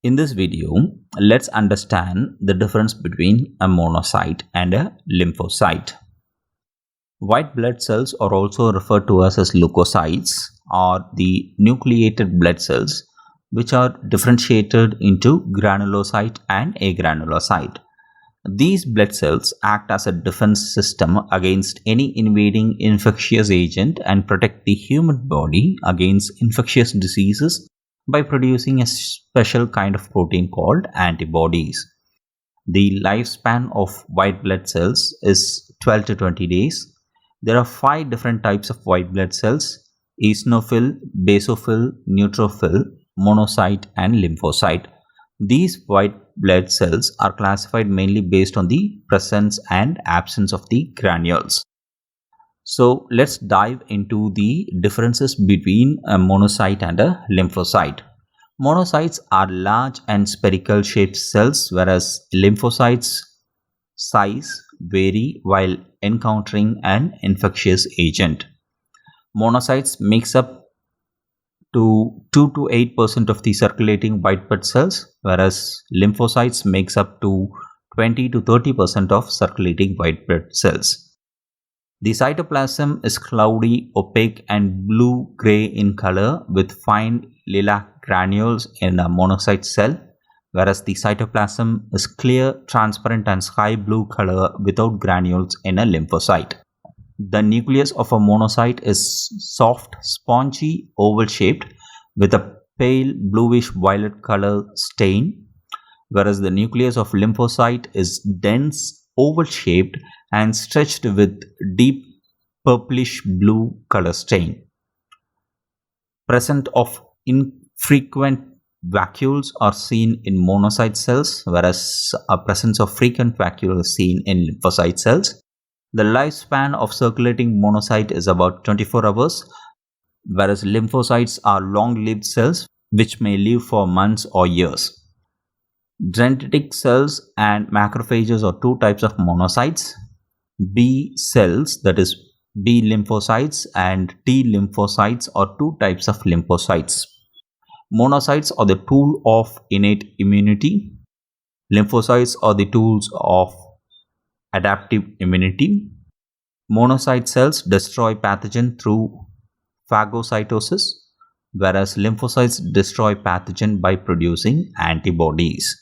In this video, let's understand the difference between a monocyte and a lymphocyte. White blood cells are also referred to as leukocytes, or the nucleated blood cells, which are differentiated into granulocyte and agranulocyte. These blood cells act as a defense system against any invading infectious agent and protect the human body against infectious diseases by producing a special kind of protein called antibodies. The lifespan of white blood cells is 12 to 20 days. There are 5 different types of white blood cells: eosinophil, basophil, neutrophil, monocyte and lymphocyte. These white blood cells are classified mainly based on the presence and absence of the granules. So let's dive into the differences between a monocyte and a lymphocyte. Monocytes are large and spherical shaped cells, whereas lymphocytes' size vary while encountering an infectious agent. Monocytes makes up to 2 to 8% of the circulating white blood cells, whereas lymphocytes makes up to 20 to 30% of circulating white blood cells. The cytoplasm is cloudy, opaque and blue-gray in color with fine lilac granules in a monocyte cell, whereas the cytoplasm is clear, transparent and sky blue color without granules in a lymphocyte. The nucleus of a monocyte is soft, spongy, oval-shaped with a pale bluish-violet color stain, whereas the nucleus of lymphocyte is dense, oval-shaped and stretched with deep purplish blue color stain. Presence of infrequent vacuoles are seen in monocyte cells, whereas a presence of frequent vacuole is seen in lymphocyte cells. The lifespan of circulating monocyte is about 24 hours, whereas lymphocytes are long-lived cells which may live for months or years. Dendritic cells and macrophages are 2 types of monocytes. B cells, that is B lymphocytes, and T lymphocytes are 2 types of lymphocytes. Monocytes are the tool of innate immunity. Lymphocytes are the tools of adaptive immunity. Monocyte cells destroy pathogen through phagocytosis, whereas lymphocytes destroy pathogen by producing antibodies.